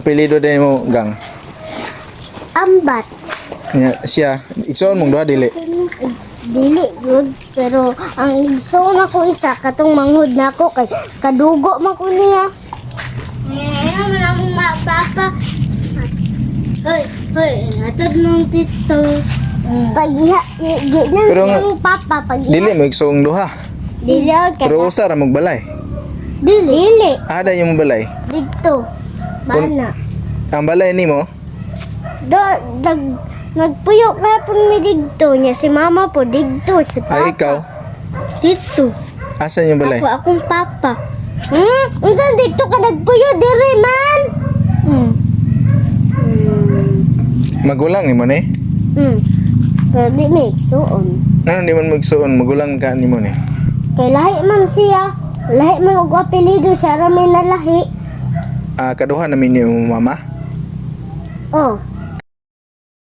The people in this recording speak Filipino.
apelyido din mo gang. Ambat. Nya siya, igsoon mong duha dili. Dili good, pero ang igsoon ako isa katong manghud nako kay kadugo man ko niya. Ano man ang papa. Hoy, atod mong tito. Pagiha, Pero ng papa pagiha. Dili mo igsoong duha. Dili Pero kaya. usa ra magbalay. Dili. Ada yung balay. Dito. Bana. Ang balay nimo, Nagpuyok na po mi dito niya. Si mama po dito. Si papa. ay ikaw, Dito. asan yung balay? Akong papa. Unsan dito ka nagpuyo diri man? Magulang nimo ni. Pero di may igsuon. Ano di man mo igsoon, magulang ka nimo ni. Kay lahi man siya. Lahi man og apelyido siya. Rami na lahi. Kaduha namin yung mama. Oh,